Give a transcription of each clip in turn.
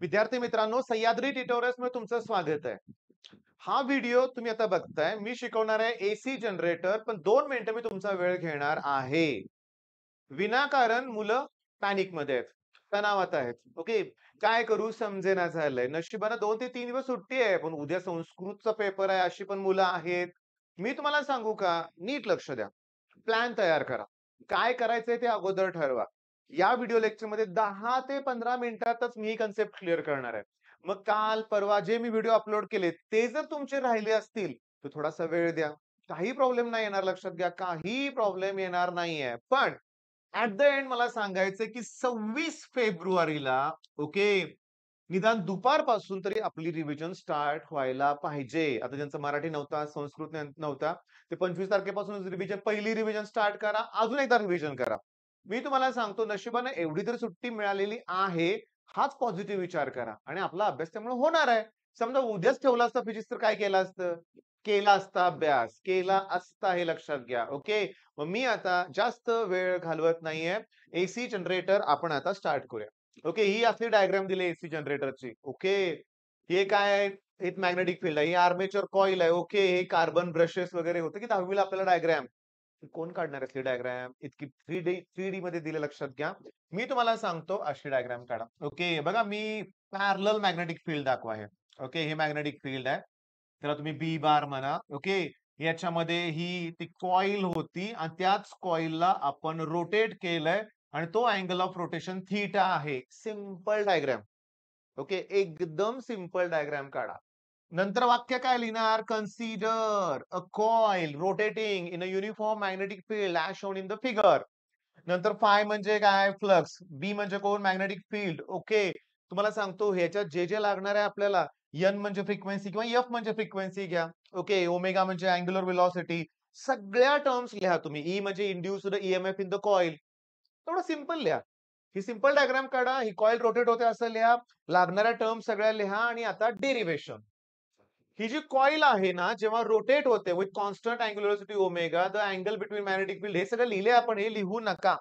विद्यार्थी मित्रांनो, सह्याद्री ट्युटोरियल्स मध्ये तुमचं स्वागत आहे. हा व्हिडिओ तुम्ही आता बघताय. मी शिकवणार आहे एसी जनरेटर, पण 2 मिनिटं मी तुमचा वेळ घेणार आहे. विनाकारण मुलं पॅनिक मध्ये आहेत, तणावात आहेत. ओके, काय करू समजेना झालंय. नशिबानं 2 ते 3 दिवस सुट्टी आहे, पण उद्या संस्कृतचा पेपर आहे, अशी पण मुलं आहेत. मी तुम्हाला सांगू का, नीट लक्ष द्या. प्लॅन तयार करा. काय करायचंय ते अगोदर ठरवा. या व्हिडिओ लेक्चरमध्ये 10 ते 15 मिनिटातच मी ही कन्सेप्ट क्लिअर करणार आहे. मग काल, परवा जे मी व्हिडिओ अपलोड केले, ते जर तुमचे राहिले असतील, तर थोडासा वेळ द्या. काही प्रॉब्लेम नाही येणार, लक्षात घ्या. काही प्रॉब्लेम येणार नाहीये. पण ॲट द एंड मला सांगायचंय, की 26 फेब्रुवारीला ओके, निदान दुपारपासून तरी आपली रिव्हिजन स्टार्ट व्हायला पाहिजे. आता ज्यांचा मराठी नव्हता, संस्कृत नव्हता, ते 25 तारखेपासून पहिली रिव्हिजन स्टार्ट करा. अजून एकदा रिव्हिजन करा. मी तुम्हाला सांगतो नशिबाने एवढी तर सुट्टी मिळालेली आहे, हाच पॉझिटिव्ह विचार करा आणि आपला अभ्यास त्यामुळे होणार आहे. समजा उद्याच ठेवला असता फिजिक्स तर काय केलं असतं? केला असता अभ्यास, केला असता हे लक्षात घ्या. ओके. मग मी आता जास्त वेळ घालवत नाहीये. एसी जनरेटर आपण आता स्टार्ट करूया. ओके, ही असली डायग्राम दिली एसी जनरेटरची. ओके. हे काय आहे? एक मॅग्नेटिक फील्ड आहे. ही आर्मेचर कॉईल आहे. ओके. हे कार्बन ब्रशेस वगैरे होतं की 10वी ला आपल्याला डायग्राम. कोण काढणार असली डायग्राम? इतकी 3D मध्ये दिलं लक्षात घ्या. मी तुम्हाला सांगतो अशी डायग्राम काढा. ओके. बघा मी पॅरलल मॅग्नेटिक फील्ड दाखवा हे. ओके. हे मॅग्नेटिक फील्ड आहे. त्याला तुम्ही बी बार म्हणा. ओके. याच्यामध्ये ही ती कॉईल होती आणि त्याच कॉईलला आपण रोटेट केलंय आणि तो अँगल ऑफ रोटेशन थीटा आहे. Simple diagram. ओके. एकदम सिंपल डायग्राम काढा. नंतर वाक्य काय लिहिणार? Consider a coil rotating in a uniform magnetic field as shown in the figure. नंतर फाय म्हणजे काय? फ्लक्स. बी म्हणजे कोण? Magnetic field. ओके. तुम्हाला सांगतो ह्याच्यात जे लागणार आहे आपल्याला, एन म्हणजे फ्रिक्वेन्सी किंवा एफ म्हणजे फ्रिक्वेन्सी घ्या. ओके. ओमेगा म्हणजे अँग्युलर व्हेलॉसिटी. सगळ्या टर्म्स लिहा तुम्ही. ई म्हणजे induced EMF in the coil. थोडं सिंपल लिहा. ही सिंपल डायग्राम काढा. ही कॉइल रोटेट होते असं लिहा. लागणाऱ्या टर्म सगळ्या लिहा आणि आता डेरिव्हेशन. ही जी कॉइल आहे ना, जेव्हा रोटेट होते with constant angular velocity omega, the angle between magnetic field, हे सगळं लिहिलंय आपण. हे लिहू नका.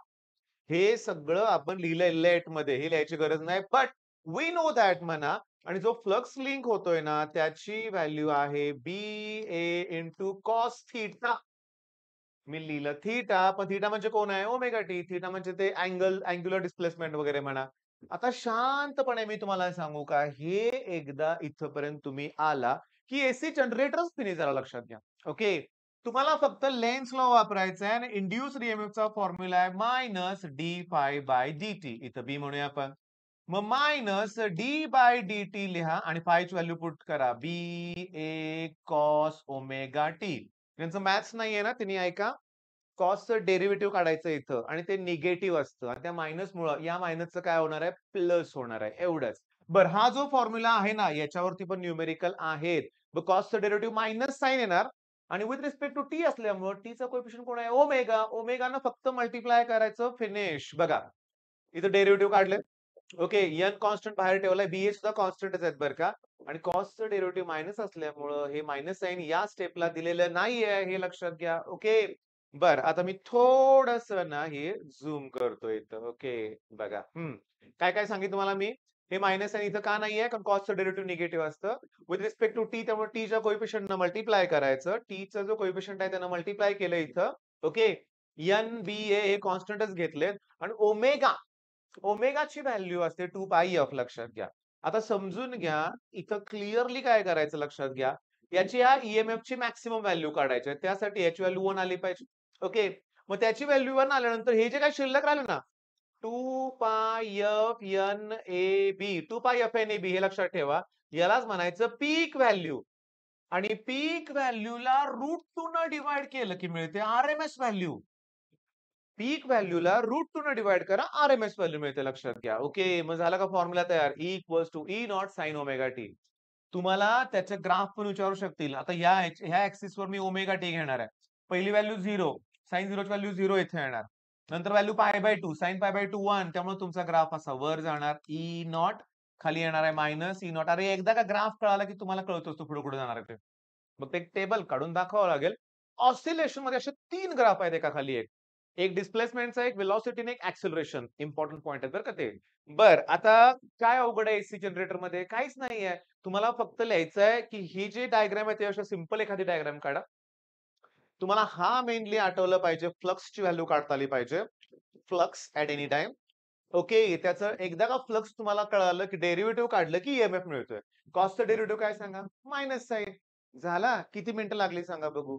हे सगळं आपण लिहिलंय लेट मध्ये. हे लिहायची गरज नाही. बट वी नो दॅट म्हणा. आणि जो फ्लक्स लिंक होतोय ना, त्याची व्हॅल्यू आहे बी ए इंटू कॉस थीटा. मी लिहिलं थीटा, पण थीटा म्हणजे कोण आहे? Omega T. थीटा म्हणजे ते अँग्युलर डिस्प्लेसमेंट वगैरे म्हणा. आता शांतपणे मी तुम्हाला सांगू का, हे एकदा इथपर्यंत तुम्ही आला, की एसी जनरेटरच फिनिश झाला लक्षात घ्या. ओके. तुम्हाला फक्त लेन्स लॉ वापरायचा आहे आणि इंड्यूस्ड ईएमएफचा फॉर्म्युला आहे minus d phi by d t. इथं बी म्हणूया आपण. मग minus d by d t लिहा आणि फायची व्हॅल्यू पुट करा. B A cos omega t. त्यांचं मॅथ्स नाहीये ना, त्यांनी ऐका. कॉसचं डेरिव्हेटिव्ह काढायचं इथं आणि ते निगेटिव्ह असतं आणि त्या मायनसमुळं या मायनसचं काय होणार आहे? प्लस होणार आहे एवढंच. बरं, हा जो फॉर्म्युला आहे ना, याच्यावरती पण न्यूमेरिकल आहेत. मग कॉसचं डेरिव्हेटिव्ह मायनस साइन येणार आणि विथ रिस्पेक्ट टू टी असल्यामुळं टीचा कोएफिशियंट कोण आहे? ओमेगा. ओमेगानं फक्त मल्टिप्लाय करायचं, फिनिश. बघा, इथं डेरिव्हेटिव्ह काढले. ओके. एन कॉन्स्टंट बाहेर ठेवलाय. बी सुद्धा कॉन्स्टंटच आहेत बरं का. आणि कॉसचं डेरिव्हेटिव्ह मायनस असल्यामुळं हे मायनस साइन या स्टेपला दिलेलं नाहीये, हे लक्षात घ्या. ओके. बरं, आता मी थोडस ना हे झूम करतो इथं. ओके. बघा. काय काय सांगितलं मला मी? हे मायनस साइन इथं का नाहीये? कारण कॉसचं डेरिव्हेटिव्ह निगेटिव्ह असतं. विथ रिस्पेक्ट टू टी, त्यामुळे टीच्या कोएफिशियंटनं मल्टिप्लाय करायचं. टीचा जो कोएफिशियंट आहे त्यानं मल्टिप्लाय केलं इथं. ओके. एन, बी, ए हे कॉन्स्टंटच घेतलेत आणि ओमेगाची व्हॅल्यू असते 2 पाय एफ लक्षात घ्या. आता समजून घ्या, इथं क्लिअरली काय करायचं लक्षात घ्या. याची या ईएमएफची मॅक्सिमम व्हॅल्यू काढायची आहे. त्यासाठी याची व्हॅल्यू 1 आली पाहिजे. ओके. मग त्याची व्हॅल्यू 1 आल्यानंतर हे जे काही शिल्लक राहिलं ना, 2 pi F N A B, 2 pi F N A B हे लक्षात ठेवा. यालाच म्हणायचं पीक व्हॅल्यू. आणि पीक व्हॅल्यूला रूट 2 न डिवाइड केलं की मिळते आरएमएस व्हॅल्यू. पीक व्हॅल्यूला रूट 2 न डिवाइड करा, आरएमएस व्हॅल्यू मिळते लक्षात घ्या. ओके. मग झाला का फॉर्म्युला तयार? E equals to E nought sine omega t. तुम्हाला त्याचे ग्राफ पण विचारू शकतील. आता ह्या ऍक्सिस वर मी ओमेगा टी घेणार आहे. पहिली व्हॅल्यू 0, साइन 0 ची व्हॅल्यू 0 इथे येणार. नंतर value pi by 2, sign pi by 2 1. त्यामुळे तुमचा ग्राफ असा वर जाणार. ई नॉट खाली येणार आहे मायनस ई नॉट. अरे एकदा का ग्राफ कळाला की तुम्हाला कळतोच तो पुढे कुठे जाणार आहे ते. मग ते टेबल काढून दाखवावं लागेल. ऑसिलेशन मध्ये असे 3 ग्राफ आहेत एका खाली एक. एक डिस्प्लेसमेंटचा, एक व्हेलॉसिटी आणि एक ऍक्सेलरेशन. इम्पॉर्टंट पॉइंट आहे बरं का ते. बर आता काय अवघड आहे एसी जनरेटर मध्ये? काहीच नाहीये. तुम्हाला फक्त लिहायचं आहे की ही जी डायग्राम आहे त्यापेक्षा सिंपल एखादी डायग्राम काढा. तुम्हाला हा मेनली आठवलं पाहिजे, फ्लक्सची व्हॅल्यू काढता आली पाहिजे. Flux at any time. Okay, त्याचं एकदा का फ्लक्स तुम्हाला कळालं की डेरिव्हेटिव्ह काढलं की ईएमएफ मिळतोय. कॉस्टचा डेरिव्हेटिव्ह काय सांगा? Minus sine. झाला? किती मिनिटं लागली सांगा बघू?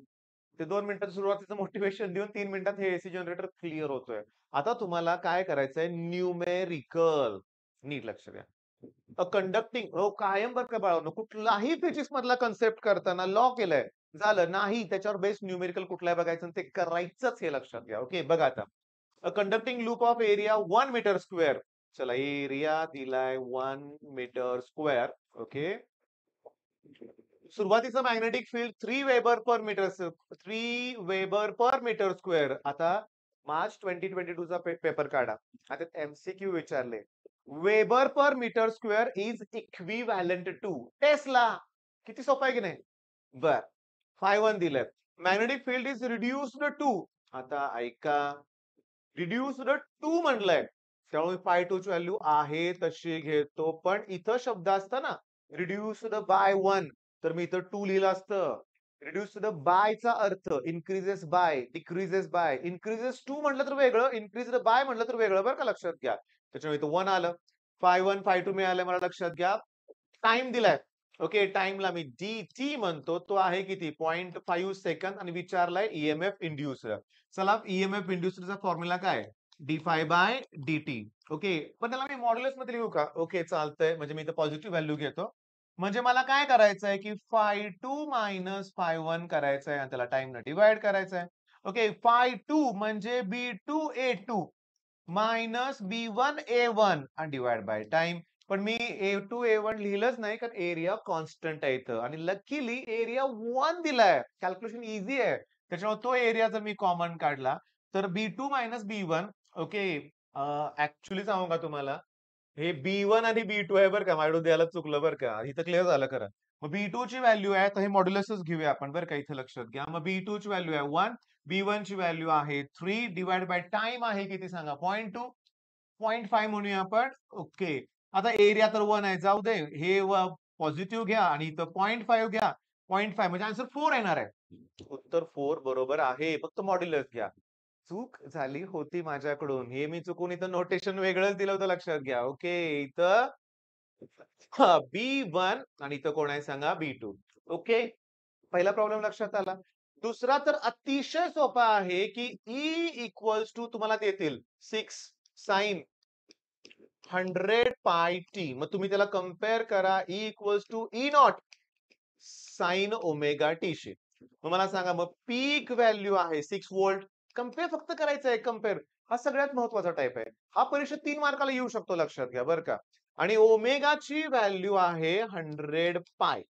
ते 2 मिनिटात सुरुवातीचं मोटिव्हेशन देऊन 3 मिनिटात हे एसी जनरेटर क्लिअर होतोय. आता तुम्हाला काय करायचंय? न्यूमेरिकल. नीट लक्ष द्या. कंडक्टिंग कायम बरं का बाळांनो, कुठलाही फिजिक्स मधला कन्सेप्ट करताना लॉ केलाय. झालं नाही त्याच्यावर बेस्ट न्यूमेरिकल कुठला आहे बघायचं आणि ते करायचंच हे लक्षात घ्या. ओके बघा आता. A conducting loop of area 1 metre square. चला एरिया दिलाय 1 मीटर स्क्वेअर. ओके. सुरुवातीचं magnetic field 3 weber per metre 3 weber per metre square. आता मार्च 2022 चा पेपर काढा. आता एमसीक्यू विचारले. Weber per metre square is equivalent to tesla. किती सोपं आहे की नाही? बर. Φ1 दिलंय. Magnetic field is reduced to. आता ऐका. रिड्युस्ड टू म्हणलंय. त्यामुळे Φ2 ची व्हॅल्यू आहे तशी घेतो. पण इथं शब्द असतं ना, रिड्युस्ड बाय 1. तर मी इथं 2 लिहिलं असतं. रिड्युस्ड बायचा अर्थ increases by, decreases by. Increases to म्हटलं तर वेगळं, इन्क्रीज्ड बाय म्हटलं तर वेगळं बरं का लक्षात घ्या. त्याच्यामुळे इथं 1 आलं. Φ1, Φ2 मिळालं मला लक्षात घ्या. टाइम दिलाय. ओके, टाइमला मी dt म्हणतो. तो आहे किती? 0.5 सेकंद आणि विचारलाय ईएमएफ इंड्युस्ड. चला ईएमएफ इंड्युस्डचा फॉर्म्युला काय? D phi by dt. Okay, पण त्याला मी मॉड्युलस मध्ये लिहू का? ओके चालतंय. म्हणजे मी इथं पॉझिटिव्ह व्हॅल्यू घेतो. म्हणजे मला काय करायचंय की Φ2 मायनस Φ1 करायचंय आणि त्याला टाइमनं डिवाइड करायचंय. ओके, Φ2 म्हणजे B2A2 मायनस B1A1 आणि डिवाइड बाय टाइम. पण मी A2 A1 लिहिलंच नाही कारण एरिया कॉन्स्टंट आहे इथं आणि लकीली एरिया 1 दिलाय. कॅल्क्युलेशन इझी आहे. त्याच्यामुळे तो एरिया जर मी कॉमन काढला तर B2 minus B1. Okay, actually सांगू का तुम्हाला? हे B1 आणि B2 आहे बरं का. माझ्याकडून द्यायला चुकलं बरं का. इथं क्लिअर झालं खरं. मग B2 ची व्हॅल्यू आहे तर हे मॉड्युलसच घेऊया आपण बरं का. इथं लक्षात घ्या. मग B2 ची व्हॅल्यू आहे 1. B1 ची व्हॅल्यू आहे 3 डिवाइड बाय टाइम आहे किती सांगा? 0.2. 0.5 म्हणूया आपण. ओके. आता एरिया तर 1 आहे. जाऊ दे. हे पॉझिटिव्ह घ्या आणि इथं 0.5 घ्या. 0.5 म्हणजे आन्सर 4 येणार आहे. उत्तर 4 बरोबर आहे. फक्त मॉड्युलस घ्या. चूक झाली होती माझ्याकडून. हे मी चुकून इथं नोटेशन वेगळंच दिलं होतं लक्षात घ्या. ओके. इथं B1 आणि इथं कोण आहे सांगा? B2. ओके. पहिला प्रॉब्लेम लक्षात आला. दुसरा तर अतिशय सोपा आहे की E इक्वल्स टू तुम्हाला देतील 6 साइन 100 पाय टी. मग तुम्ही त्याला कम्पेअर करा E equals to E not sine omega T शी. मग मला सांगा मग पीक व्हॅल्यू आहे 6 व्होल्ट. कम्पेअर फक्त करायचं आहे कम्पेअर. हा सगळ्यात महत्वाचा टाइप आहे. हा परीक्षेत 3 मार्काला येऊ शकतो लक्षात घ्या बरं का. आणि ओमेगाची व्हॅल्यू आहे 100 पाय.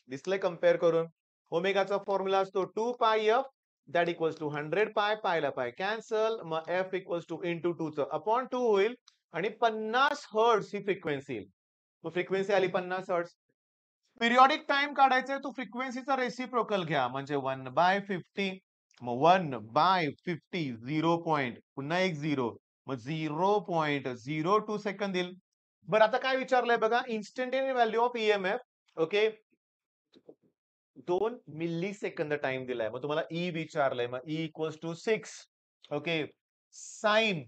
दिसलंय कम्पेअर करून? ओमेगाचा फॉर्म्युला असतो 2 pi F that equals to 100 पाय. पायला पाय कॅन्सल. मग एफ इक्वल्स टू इंटू 2 च अपॉन 2 होईल आणि 50 हर्ट्झ ही फ्रिक्वेन्सी येईल. मग फ्रिक्वेन्सी आली 50 हर्ट्झ. पिरियॉडिक टाइम काढायचा तो फ्रिक्वेन्सीचा रेसिप्रोकल घ्या म्हणजे 1/50. मग 1/50 0 पॉइंट पुन्हा एक 0 मग 0.02 सेकंद येईल. बरं आता काय विचारलंय बघा instantaneous value of EMF. Okay, 2 milli सेकंद टाइम दिलाय. मग तुम्हाला ई विचारलंय. मग E equals to 6. Okay, sine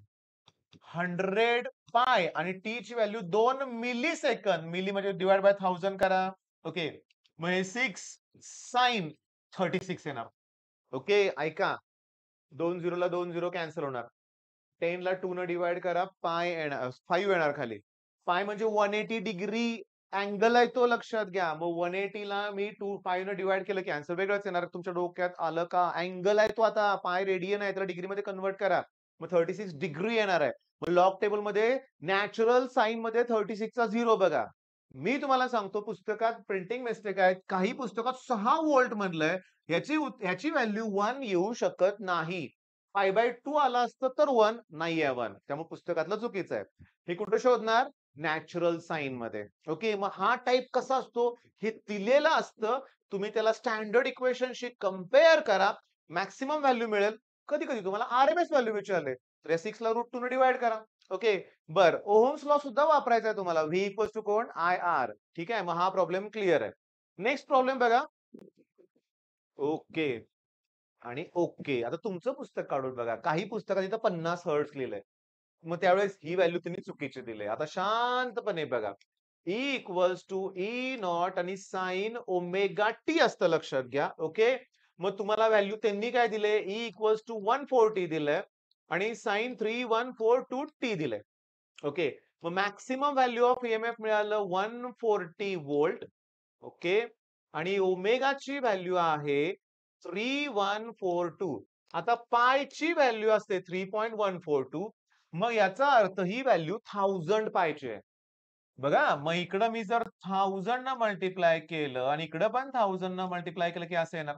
100 pi आणि टी ची व्हॅल्यू 2 मिली सेकंद. मिली म्हणजे डिवाइड बाय 1000 करा. ओके, मग हे 6 साइन 36 येणार. ओके, ऐका. 2 0 ला 2 0 कॅन्सल होणार. 10 ला 2 न डिवाइड करा. पाय येणार 5 येणार खाली. पाय म्हणजे 180 डिग्री अँगल आहे तो लक्षात घ्या. मग 180 ला मी 5 न डिवाइड केलं की आन्सर वेगळंच येणार. तुमच्या डोक्यात आलं का? अँगल आहे तो आता. पाय रेडियन आहे त्याला डिग्री मध्ये कन्वर्ट करा. मग 36 डिग्री येणार आहे. मग लॉग टेबल मध्ये नॅचरल साइन मध्ये 36 चा 0 बघा. मी तुम्हाला सांगतो पुस्तकात प्रिंटिंग मिस्टेक आहेत. काही पुस्तकात 6 व्होल्ट म्हणलंय. ह्याची व्हॅल्यू 1 येऊ शकत नाही. π/2 आला असतं तर 1 नाही आहे 1. त्यामुळे पुस्तकातलं चुकीचं आहे. हे कुठे शोधणार? नॅचरल साइन मध्ये. ओके, मग हा टाइप कसा असतो? हे दिलेलं असतं. तुम्ही त्याला स्टँडर्ड इक्वेशनशी कम्पेअर करा. मॅक्सिमम व्हॅल्यू मिळेल. कधी कधी तुम्हाला आरएमएस व्हॅल्यू विचारले तर या 6 ला √2 ने डिवाइड करा. ओके. बर, ओहम्स लॉ सुद्धा वापरायचा आहे तुम्हाला. व्ही इक्वल्स टू कोण? I R. ठीक आहे, मग हा प्रॉब्लेम क्लिअर आहे. नेक्स्ट प्रॉब्लेम बघा. ओके आणि ओके. आता तुमचं पुस्तक काढून बघा. काही पुस्तकात इथं 50 हर्ट्झ लिहिलंय. मग त्यावेळेस ही व्हॅल्यू त्यांनी चुकीची दिली. आता शांतपणे बघा. E equals to E nought आणि साइन ओमेगा टी असतं, लक्षात घ्या. ओके. मग तुम्हाला व्हॅल्यू त्यांनी काय दिले? E इक्वल्स टू 140 दिलंय आणि साइन 3142 टी दिलंय. ओके. मग मॅक्सिमम व्हॅल्यू ऑफ ईएमएफ मिळालं 140 व्होल्ट. ओके. आणि ओमेगाची व्हॅल्यू आहे 3142. आता पायची व्हॅल्यू असते 3.142. मग याचा अर्थ ही व्हॅल्यू 1000 पायची आहे. बघा, मग इकडं मी जर 1000 न मल्टिप्लाय केलं आणि इकडं पण 1000 न मल्टिप्लाय केलं की असं येणार.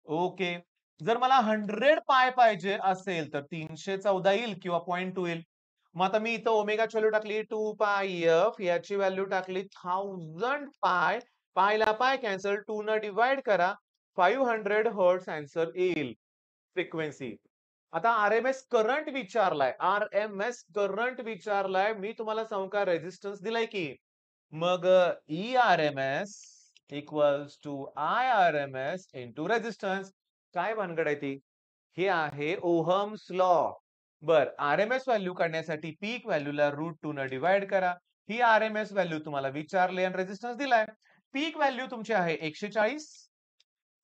ओके. जर मला 100 पाय पाहिजे असेल तर 314 येईल किंवा 0.2 येईल. मग आता मी इथं ओमेगाची व्हॅल्यू टाकली 2 पाय एफ, याची व्हॅल्यू टाकली 1000 पाय. पायला पाय कॅन्सल, 2 न डिवाइड करा. 500 हर्ट्झ आन्सर येईल फ्रिक्वेन्सी. आता आरएमएस करंट विचारलाय, आरएमएस करंट विचारलाय. मी तुम्हाला सांगू का, रेझिस्टन्स दिलाय की. मग E R M S equals to I R M S into resistance. काय भानगड आहे ती? हे आहे ओहम्स लॉ. बर, आरएमएस व्हॅल्यू काढण्यासाठी पीक व्हॅल्यूला √2 न डिवाइड करा. ही आरएमएस व्हॅल्यू तुम्हाला विचारली आणि रेझिस्टन्स दिलाय. पीक व्हॅल्यू तुमची आहे 140.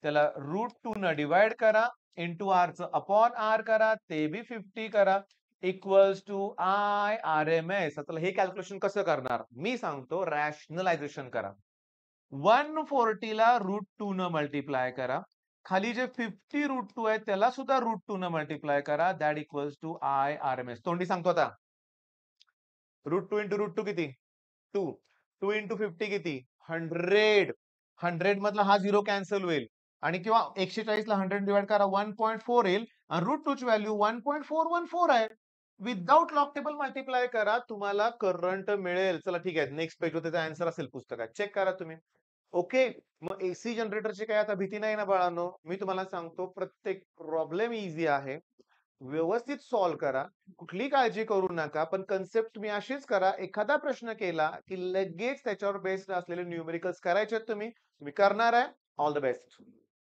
त्याला √2 न डिवाइड करा. इंटू आर च अपॉन आर करा, ते बी 50 करा. Equals to I R M S. आता हे कॅल्क्युलेशन कसं करणार मी सांगतो. रॅशनलायझेशन करा. 140 ला √2 न मल्टिप्लाय करा. खाली जे 50√2 आहे त्याला सुद्धा √2 न मल्टिप्लाय करा. That equals to I R M S. तोंडी सांगतो आता. √2 इंटू √2 किती? 2. 2 इंटू 50 किती? 100. 100 मधला हा 0 कॅन्सल होईल आणि किंवा 140 ला 100 डिवाइड करा, 1.4 येईल आणि √2 ची व्हॅल्यू 1.414 आहे. विदाउट लॉग टेबल मल्टिप्लाय करा, तुम्हाला करंट मिळेल. चला ठीक आहे, नेक्स्ट पेजवर त्याचा आन्सर असेल पुस्तकात, चेक करा तुम्ही. ओके. मग एसी जनरेटरची काय आता भीती नाही ना बाळांनो. मी तुम्हाला सांगतो, प्रत्येक प्रॉब्लेम इझी आहे. व्यवस्थित सॉल्व्ह करा. कुठली काळजी करू नका. पण कन्सेप्ट तुम्ही अशीच करा. एखादा प्रश्न केला की लगेच त्याच्यावर बेस्ड असलेले न्यूमेरिकल्स करायचे तुम्ही. तुम्ही करणार आहे. All the best.